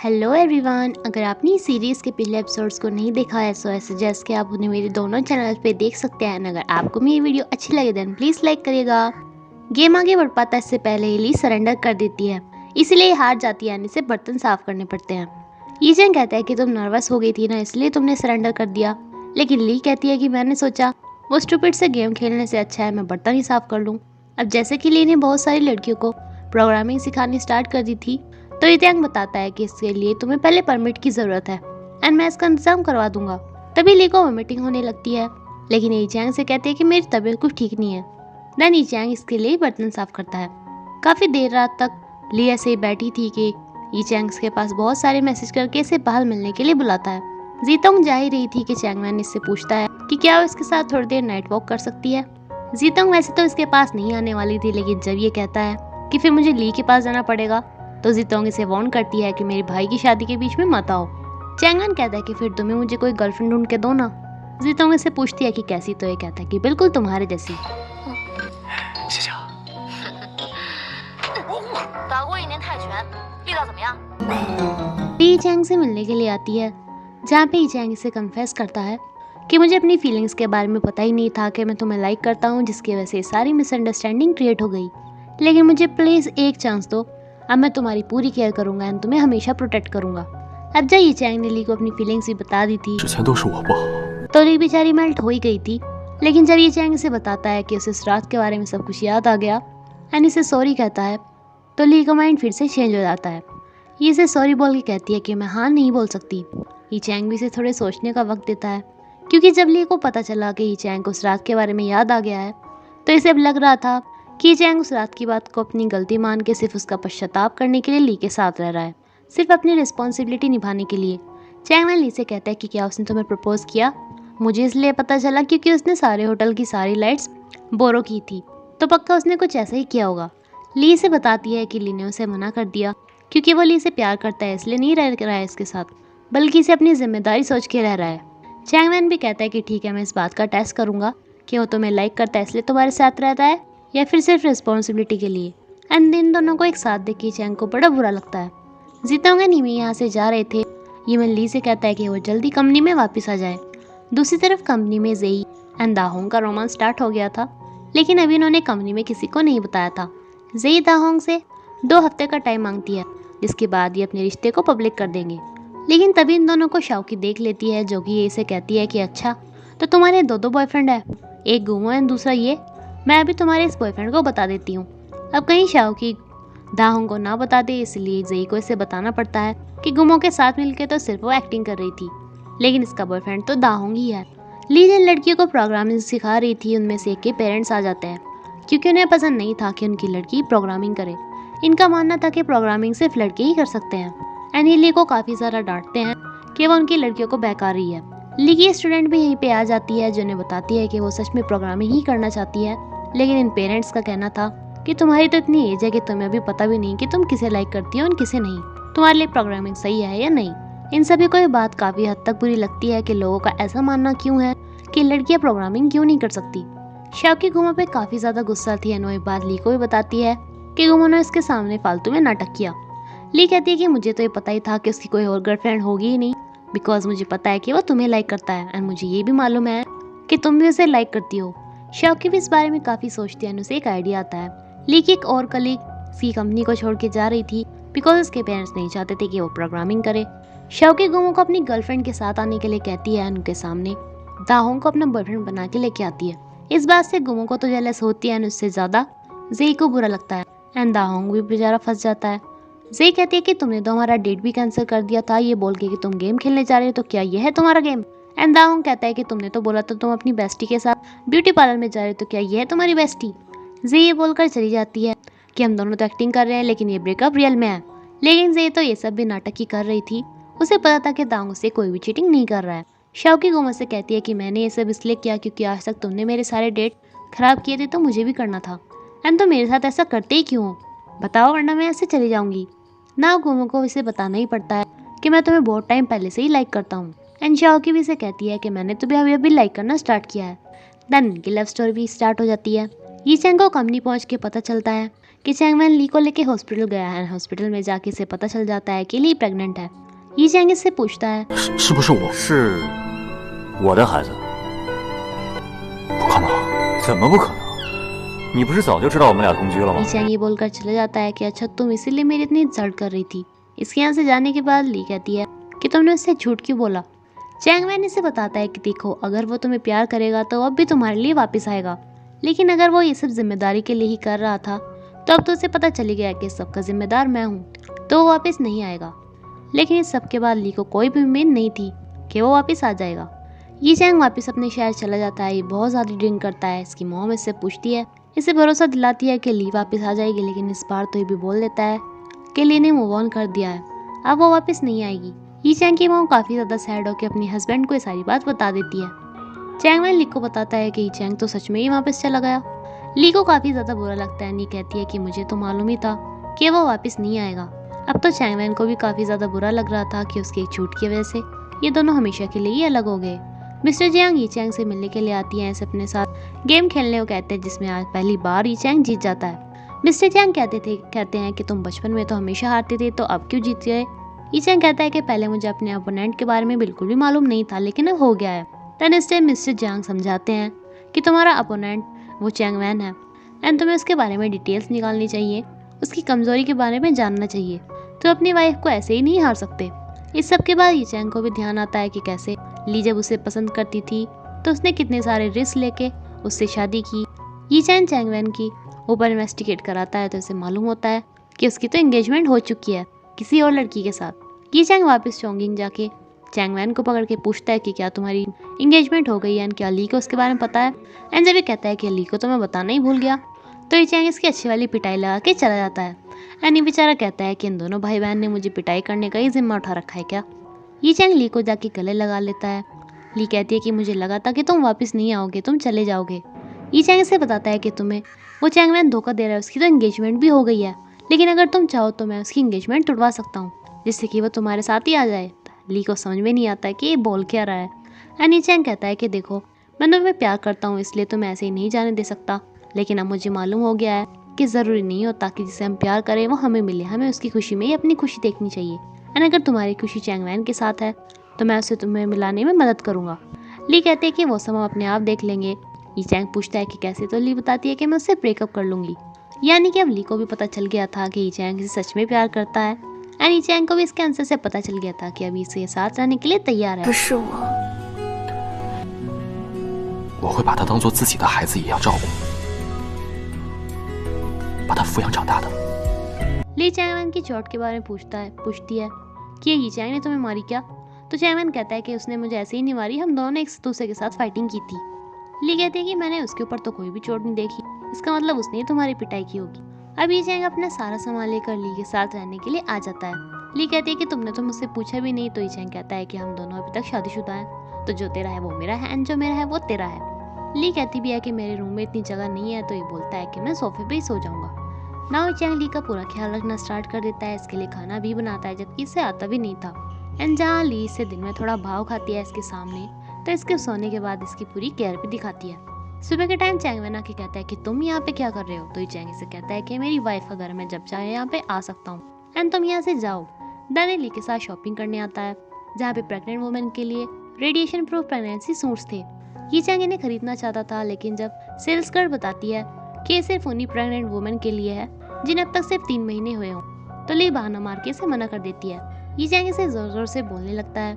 Hello everyone, अगर आपने इस सीरीज़ के पहले एपिसोड्स को नहीं देखा है सो आई सजेस्ट कि आप उन्हें मेरे दोनों चैनल पे देख सकते हैं। अगर आपको मेरी वीडियो अच्छी लगे देन प्लीज़ लाइक करिएगा। गेम आगे बढ़ पाता इससे पहले ही ली सरेंडर कर देती है, इसीलिए हार जाती है, यानी से बर्तन साफ करने पड़ते हैं। यीचेंग कहता है कि तुम नर्वस हो गई थी ना, इसलिए तुमने सरेंडर कर दिया। लेकिन ली कहती है कि मैंने सोचा वो स्टूपिड से गेम खेलने से अच्छा है मैं बर्तन ही साफ कर लूँ। अब जैसे कि ली ने बहुत सारी लड़कियों को प्रोग्रामिंग सिखानी स्टार्ट कर दी थी, तो यीचेंग बताता है कि इसके लिए तुम्हें पहले परमिट की ज़रूरत है एंड मैं इसका इंतजाम करवा दूंगा। तभी ली को वोमिटिंग होने लगती है, लेकिन यीचेंग से कहती है कि मेरी तबीयत कुछ ठीक नहीं है। देन यीचेंग इसके लिए बर्तन साफ करता है। काफ़ी देर रात तक ली ऐसे ही बैठी थी कि यीचेंग के पास बहुत सारे मैसेज करके इसे बाहर मिलने के लिए बुलाता है। जीतोंग जा ही रही थी कि चैंगमैन इससे पूछता है कि क्या वो इसके साथ थोड़ी देर नाइट वॉक कर सकती है। जीतोंग वैसे तो इसके पास नहीं आने वाली थी, लेकिन जब ये कहता है कि फिर मुझे ली के पास जाना पड़ेगा, तो जीतोंग इसे वार्न करती है कि मेरे भाई की शादी के बीच में मत आओ। चैंगमैन कहता है कि फिर तुम्हें मुझे कोई गर्लफ्रेंड ढूंढ के दो ना। जीतोंग इसे पूछती है कि कैसी, तो ये कहता है कि बिल्कुल तुम्हारे जैसी। 谢谢啊。打过1年泰拳，力道怎么样？ ली चैंग से मिलने के लिए आती है, जहाँ पे चैंग इसे कन्फेस करता है कि मुझे अपनी फीलिंग्स के बारे में पता ही नहीं था कि मैं तुम्हें लाइक करता हूँ, जिसकी वजह से सारी मिसअंडरस्टैंडिंग क्रिएट हो गई। लेकिन मुझे प्लीज़ एक चांस दो, अब मैं तुम्हारी पूरी केयर करूँगा एंड तुम्हें हमेशा प्रोटेक्ट करूँगा। अब जब ये चैंग ने ली को अपनी फीलिंग्स भी बता दी थी, 之前都是我不好。 तो ली बेचारी मेल्ट हो ही गई थी। लेकिन जब ये चैंग इसे बताता है कि उसे इस रात के बारे में सब कुछ याद आ गया एंड इसे सॉरी कहता है, तो ली का माइंड फिर से चेंज हो जाता है। ये इसे सॉरी बोल के कहती है कि मैं हाँ नहीं बोल सकती। ये चैंग भी इसे थोड़े सोचने का वक्त देता है, क्योंकि जब ली को पता चला कि ये चैंग को उस रात के बारे में याद आ गया है, तो इसे अब लग रहा था कि ये चैंग उस रात की बात को अपनी गलती मान के सिर्फ उसका पश्चाताप करने के लिए ली के साथ रह रहा है, सिर्फ अपनी रिस्पॉन्सिबिलिटी निभाने के लिए। चैंग ने ली से कहता है कि क्या उसने तुम्हें प्रपोज किया? मुझे इसलिए पता चला क्योंकि उसने सारे होटल की सारी लाइट्स बोरो की थी, तो पक्का उसने कुछ ऐसा ही किया होगा। ली से बताती है कि ली ने उसे मना कर दिया क्योंकि वो ली से प्यार करता है, इसलिए नहीं रह रहा है इसके साथ, बल्कि इसे अपनी जिम्मेदारी सोच के रह रहा है। चैंगमैन भी कहता है कि ठीक है, मैं इस बात का टेस्ट करूंगा कि वो तुम्हें लाइक करता है इसलिए तुम्हारे साथ रहता है या फिर सिर्फ रिस्पॉन्सिबिलिटी के लिए। एंड इन दोनों को एक साथ देख के चैंग को बड़ा बुरा लगता है। जीतोंग एंड नीमी यहाँ से जा रहे थे। ये ली से कहता है कि वो जल्दी कंपनी में वापस आ जाए। दूसरी तरफ कंपनी में जेई एंड दाहोंग का रोमांस स्टार्ट हो गया था, लेकिन अभी इन्होंने कंपनी में किसी को नहीं बताया था। जेई दाहोंग से 2 हफ्ते का टाइम मांगती है, जिसके बाद ये अपने रिश्ते को पब्लिक कर देंगे। लेकिन तभी इन दोनों को शाओकी देख लेती है, जो कि ये इसे कहती है कि अच्छा तो तुम्हारे 2 बॉयफ्रेंड है, एक गुमो एंड दूसरा ये, मैं अभी तुम्हारे इस बॉयफ्रेंड को बता देती हूँ। अब कहीं शाओकी दाहोंग को ना बता दे, इसलिए जेई को इसे बताना पड़ता है कि गुमो के साथ मिलकर तो सिर्फ वो एक्टिंग कर रही थी, लेकिन इसका बॉयफ्रेंड तो दाहोंग ही है। ली जिन लड़कियों को प्रोग्रामिंग सिखा रही थी उनमें से एक के पेरेंट्स आ जाते हैं, क्योंकि उन्हें पसंद नहीं था कि उनकी लड़की प्रोग्रामिंग करे। इनका मानना था कि प्रोग्रामिंग सिर्फ लड़के ही कर सकते हैं। एंड ली को काफ़ी ज़्यादा डांटते हैं कि वो उनकी लड़कियों को बहका रही है। ली की स्टूडेंट भी यहीं पे आ जाती है, जो उन्हें बताती है कि वो सच में प्रोग्रामिंग ही करना चाहती है, लेकिन इन पेरेंट्स का कहना था कि तुम्हारी तो इतनी एज है कि तुम्हें अभी पता भी नहीं कि तुम किसे लाइक करती हो और किसे नहीं, तुम्हारे लिए प्रोग्रामिंग सही है या नहीं। इन सभी को ये बात काफ़ी हद तक बुरी लगती है कि लोगों का ऐसा मानना क्यों है कि लड़कियाँ प्रोग्रामिंग क्यों नहीं कर सकती। शाओकी गुमो पे काफ़ी ज़्यादा गुस्सा थी एंड वो बात ली को भी बताती है कि गुमो ने इसके सामने फालतू में नाटक किया। ली कहती है कि मुझे तो ये पता ही था कि उसकी कोई और गर्लफ्रेंड होगी ही नहीं, बिकॉज मुझे पता है कि वो तुम्हें लाइक करता है एंड मुझे ये भी मालूम है कि तुम भी उसे लाइक करती हो। शाओकी भी इस बारे में काफ़ी सोचती है, उसे एक आइडिया आता है। ली की एक और कलीग सी कंपनी को छोड़ के जा रही थी बिकॉज उसके पेरेंट्स नहीं चाहते थे कि वो प्रोग्रामिंग करे। शाओकी गुमो को अपनी गर्लफ्रेंड के साथ आने के लिए कहती है, उनके सामने दाहोंग को अपना बॉयफ्रेंड बना के लेके आती है। इस बात से गुमो को तो जेलस होती है, उससे ज़्यादा जेई को बुरा लगता है एंड दाहोंग भी बेचारा फंस जाता है। जेई कहती है कि तुमने तो हमारा डेट भी कैंसिल कर दिया था ये बोल के कि तुम गेम खेलने जा रहे हो, तो क्या ये है तुम्हारा गेम? एंड दाहोंग कहता है कि तुमने तो बोला था तुम अपनी बेस्टी के साथ ब्यूटी पार्लर में जा रहे हो, तो क्या ये है तुम्हारी बेस्टी? जेई ये बोलकर चली जाती है कि हम दोनों तो एक्टिंग कर रहे हैं, लेकिन ये ब्रेकअप रियल में है। लेकिन जेई तो ये सब भी नाटक ही कर रही थी, उसे पता था कि दाहोंग से कोई भी चीटिंग नहीं कर रहा है। शाओकी गुमो से कहती है कि मैंने ये सब इसलिए किया क्योंकि आज तक तुमने मेरे सारे डेट खराब किए थे, तो मुझे भी करना था एंड तुम मेरे साथ ऐसा करते ही क्यों हो? बताओ, वरना मैं ऐसे चली जाऊंगी ना। गुमो को इसे बताना ही पड़ता है कि मैं तुम्हें बहुत टाइम पहले से ही लाइक करता हूँ। एंड शाओकी भी इसे कहती है कि मैंने तुम्हें अभी अभी लाइक करना स्टार्ट किया है। देन इनकी लव स्टोरी भी स्टार्ट हो जाती है। यीचेंग को कंपनी पहुँच के पता चलता है कि चैंगमैन ली को लेके हॉस्पिटल गया है। हॉस्पिटल में जाके इसे पता चल जाता है कि ली प्रेग्नेंट है। ये चैंग इससे पूछता है, 是不是我？是我的孩子。不可能，怎么不可能？你不是早就知道我们俩同居了吗 ये？चैंग ये बोलकर चला जाता है कि अच्छा तुम इसीलिए मेरी इतनी इंसल्ट कर रही थी। इसके यहाँ से जाने के बाद ली कहती है कि तुमने उससे झूठ क्यों बोला। चैंगमैन इसे बताता है कि देखो, अगर वो तुम्हें प्यार करेगा तो अब भी तुम्हारे लिए वापस आएगा, लेकिन अगर वो ये सब जिम्मेदारी के लिए ही कर रहा था तो अब तो उसे पता चल गया कि सबका जिम्मेदार मैं हूँ, तो वो वापस नहीं आएगा। लेकिन इस सब के बाद ली को कोई भी उम्मीद नहीं थी कि वो वापस आ जाएगा। ये चैंग वापस अपने शहर चला जाता है। ये बहुत ज़्यादा ड्रिंक करता है। इसकी मॉम इससे पूछती है, इसे भरोसा दिलाती है कि ली वापस आ जाएगी, लेकिन इस बार तो ये भी बोल देता है कि ली ने मूव ऑन कर दिया है, अब वो वापस नहीं आएगी। ये चैंग की मॉम काफ़ी ज़्यादा सैड होकर अपने हस्बैंड को ये सारी बात बता देती है। चैंगमैन ली को बताता है कि ये चैंग तो सच में ही वापस चला गया। ली को काफ़ी ज़्यादा बुरा लगता है। ली कहती है कि मुझे तो मालूम ही था कि वो वापस नहीं आएगा। अब तो चैंगमैन को भी काफ़ी ज़्यादा बुरा लग रहा था कि उसके एक झूठ की वजह से ये दोनों हमेशा के लिए ही अलग हो गए। मिस्टर जियांग ये चैंग से मिलने के लिए आती हैं। इसे अपने साथ गेम खेलने को कहते हैं, जिसमें आज पहली बार ये चैंग जीत जाता है। मिस्टर जियांग कहते हैं कि तुम बचपन में तो हमेशा हारते थे, तो अब क्यों जीत गए। ये चैंग कहता है कि पहले मुझे अपने अपोनेंट के बारे में बिल्कुल भी मालूम नहीं था, लेकिन अब हो गया है। देन इस टाइम मिस्टर जियांग समझाते हैं कि तुम्हारा अपोनेंट वो चैंगमैन है एंड तुम्हें उसके बारे में डिटेल्स निकालनी चाहिए, उसकी कमज़ोरी के बारे में जानना चाहिए, तो अपनी वाइफ को ऐसे ही नहीं हार सकते। इस सब के बाद ये चैंग को भी ध्यान आता है कि कैसे ली जब उसे पसंद करती थी तो उसने कितने सारे रिस्क लेके उससे शादी की। ये चैंग चैंगमैन की ऊपर इन्वेस्टिगेट कराता है तो उसे मालूम होता है कि उसकी तो एंगेजमेंट हो चुकी है किसी और लड़की के साथ। ये चैंग वापस चोंगिंग जाके चैंगमैन को पकड़ के पूछता है कि क्या तुम्हारी एंगेजमेंट हो गई है एंड क्या ली को उसके बारे में पता है। एंड जब ये कहता है कि ली को तो मैं बताना ही भूल गया, तो ये चैंग इसकी अच्छी वाली पिटाई लगा के चला जाता है। एंड ये बेचारा कहता है कि इन दोनों भाई बहन ने मुझे पिटाई करने का ही जिम्मा उठा रखा है क्या। ये चैंग ली को जाके गले लगा लेता है। ली कहती है कि मुझे लगा था कि तुम वापस नहीं आओगे, तुम चले जाओगे। ये चैंग इसे बताता है कि तुम्हें वो चैंगमैन धोखा दे रहा है, उसकी तो एंगेजमेंट भी हो गई है, लेकिन अगर तुम चाहो तो मैं उसकी एंगेजमेंट तुड़वा सकता हूँ जिससे कि वो तुम्हारे साथ ही आ जाए। ली को समझ में नहीं आता है कि ये बोल क्या रहा है। एंड ये चैंग कहता है कि देखो, मैं तुम्हें प्यार करता हूँ इसलिए तो मैं ऐसे ही नहीं जाने दे सकता, लेकिन अब मुझे मालूम हो गया है कि ज़रूरी नहीं होता कि जिसे हम प्यार करें वो हमें मिले, हमें उसकी खुशी में ही अपनी खुशी देखनी चाहिए। एंड अगर तुम्हारी खुशी चैंगमैन के साथ है तो मैं उसे तुम्हें मिलाने में मदद करूँगा। ली कहते हैं कि वो सब हम अपने आप देख लेंगे। ये चैंग पूछता है कि कैसे, तो ली बताती है कि मैं उससे ब्रेकअप कर लूँगी। यानी कि अब ली को भी पता चल गया था कि ये चैंग इसे सच में प्यार करता है। एंड ये चैंग को भी इसके आंसर से पता चल गया था कि अभी इसे साथ रहने के लिए तैयार है। 不是我，我会把他当做自己的孩子一样照顾，把他抚养长大的。 ली चैंगमैन की चोट के बारे में पूछती है कि ये चैंग ने तुम्हें मारी क्या। तो चैंगमैन कहता है कि उसने मुझे ऐसे ही नहीं मारी, हम दोनों ने एक दूसरे के साथ फाइटिंग की थी। ली कहती है कि मैंने उसके ऊपर तो कोई भी चोट नहीं देखी, इसका मतलब उसने ही तुम्हारी पिटाई की होगी। अब ये चैंग अपना सारा सामान लेकर ली के साथ रहने के लिए आ जाता है। ली कहती है कि तुमने तो मुझसे पूछा भी नहीं। तो ये चैंग कहता है कि हम दोनों अभी तक शादीशुदा हैं, तो जो तेरा है वो मेरा है एंड जो मेरा है वो तेरा है। ली कहती भी है कि मेरे रूम में इतनी जगह नहीं है, तो ये बोलता है कि मैं सोफे पे ही सो जाऊंगा। नाउ चैंग ली का पूरा ख्याल रखना स्टार्ट कर देता है, इसके लिए खाना भी बनाता है जबकि इसे आता भी नहीं था। एंड जहाँ ली इससे दिन में थोड़ा भाव खाती है इसके सामने, तो इसके सोने के बाद इसकी पूरी केयर भी दिखाती है। सुबह के टाइम चैंगमैन आके कहता है कि तुम यहाँ पे क्या कर रहे हो। तो ये चैंग इसे कहता है कि मेरी वाइफ का घर, मैं जब चाहे यहाँ पे आ सकता हूँ एंड तुम यहाँ से जाओ। देन ली के साथ शॉपिंग करने आता है जहाँ पे प्रेग्नेंट वुमेन के लिए रेडिएशन प्रूफ प्रेगनेंसी सूट्स थे। ये चैंग इन्हें खरीदना चाहता था, लेकिन जब सेल्स गर्ल बताती है कि ये सिर्फ उन्हीं प्रेग्नेंट वुमेन के लिए है जिन्हें अब तक सिर्फ 3 महीने हुए हों, तो ली बहाना मार के इसे मना कर देती है। ये चैंग इसे जोर जोर से बोलने लगता है।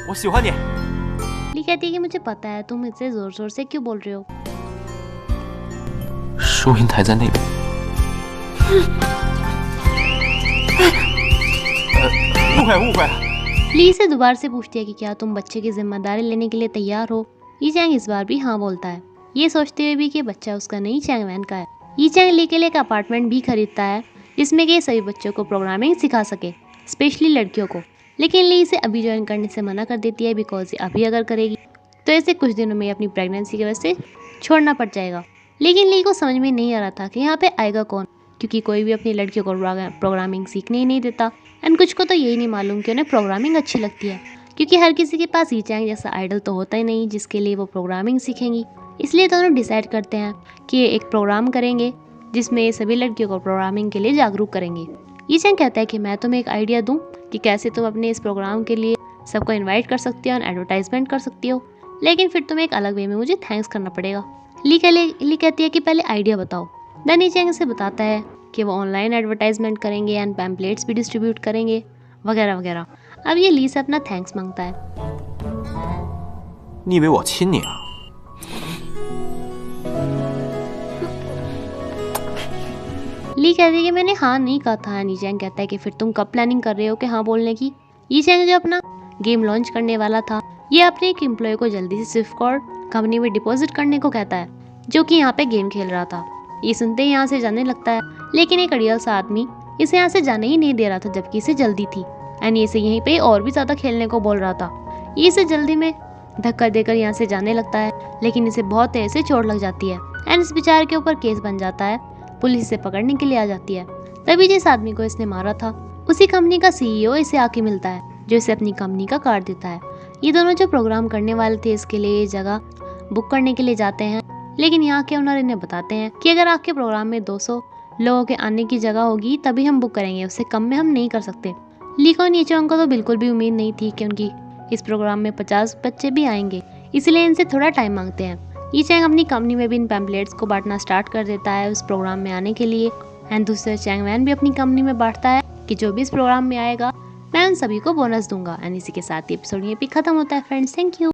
我喜欢你。 ली कहती है कि मुझे पता है, तुम मुझसे जोर जोर से क्यों बोल रहे हो। 收银台在那边。误会误会。 ली से दोबारा से पूछती है कि क्या तुम बच्चे की जिम्मेदारी लेने के लिए तैयार हो। ये चैंग इस बार भी हाँ बोलता है, ये सोचते हुए भी कि बच्चा उसका नहीं चैंगमैन का है। ये चैंग ली के लिए एक अपार्टमेंट भी खरीदता है जिसमें कि सभी बच्चों को प्रोग्रामिंग सिखा सके, स्पेशली लड़कियों को। लेकिन ली इसे अभी ज्वाइन करने से मना कर देती है, बिकॉज अभी अगर करेगी तो इसे कुछ दिनों में अपनी प्रेगनेंसी की वजह से छोड़ना पड़ जाएगा। लेकिन ली को समझ में नहीं आ रहा था कि यहाँ पे आएगा कौन, क्योंकि कोई भी अपनी लड़कियों को प्रोग्रामिंग सीखने ही नहीं देता। एंड कुछ को तो यही नहीं मालूम कि उन्हें प्रोग्रामिंग अच्छी लगती है, क्योंकि हर किसी के पास ये चैंग जैसा आइडल तो होता ही नहीं जिसके लिए वो प्रोग्रामिंग सीखेंगी। इसलिए दोनों डिसाइड करते हैं कि एक प्रोग्राम करेंगे जिसमें ये सभी लड़कियों को प्रोग्रामिंग के लिए जागरूक करेंगे। ये चैंग कहता है कि मैं तुम्हें एक आइडिया दूं कि कैसे तुम अपने इस प्रोग्राम के लिए सबको इनवाइट कर सकती हो और एडवर्टाइजमेंट कर सकती हो, लेकिन फिर तुम्हें एक अलग वे में मुझे थैंक्स करना पड़ेगा। ली कहती है कि पहले आइडिया बताओ। देन ये चैंग से बताता है कि वो ऑनलाइन एडवर्टाइजमेंट करेंगे एंड पैम्पलेट्स भी डिस्ट्रीब्यूट करेंगे वगैरह वगैरह। अब ये ली से अपना थैंक्स मांगता है। 你以为我亲你啊？ ली कहती है कि मैंने हाँ नहीं कहा था। नी चैंग कहता है कि फिर तुम कब प्लानिंग कर रहे हो कि हाँ बोलने की। ये चैंग जो अपना गेम लॉन्च करने वाला था, ये अपने एक एम्प्लॉय को जल्दी से स्विफ्ट कॉर्ड कंपनी में डिपॉजिट करने को कहता है, जो कि यहाँ पे गेम खेल रहा था। ये सुनते ही यहाँ से जाने लगता है, लेकिन एक अड़ियल सा आदमी इसे यहाँ से जाने ही नहीं दे रहा था, जबकि इसे जल्दी थी एंड ये इसे यहीं पे और भी ज़्यादा खेलने को बोल रहा था। ये इसे जल्दी में धक्का देकर यहाँ से जाने लगता है, लेकिन इसे बहुत तेज से चोट लग जाती है एंड इस बेचारे के ऊपर केस बन जाता है। पुलिस इसे पकड़ने के लिए आ जाती है। तभी जिस आदमी को इसने मारा था, उसी कंपनी का सीईओ इसे आके मिलता है, जो इसे अपनी कंपनी का कार्ड देता है। ये दोनों जो प्रोग्राम करने वाले थे, इसके लिए ये जगह बुक करने के लिए जाते हैं, लेकिन यहाँ के ओनर इन्हें बताते हैं कि अगर आपके प्रोग्राम में 200 लोगों के आने की जगह होगी तभी हम बुक करेंगे, उससे कम में हम नहीं कर सकते। ली को नी चैंग को तो बिल्कुल भी उम्मीद नहीं थी कि उनकी इस प्रोग्राम में 50 बच्चे भी आएंगे, इसलिए इनसे थोड़ा टाइम मांगते हैं। ये चैंग अपनी कंपनी में भी इन पैम्पलेट्स को बांटना स्टार्ट कर देता है उस प्रोग्राम में आने के लिए एंड दूसरे चैंग वैन भी अपनी कंपनी में बांटता है कि जो भी इस प्रोग्राम में आएगा मैं उन सभी को बोनस दूंगा। एंड इसी के साथ ही एपिसोड ये भी खत्म होता है फ्रेंड्स। Thank you.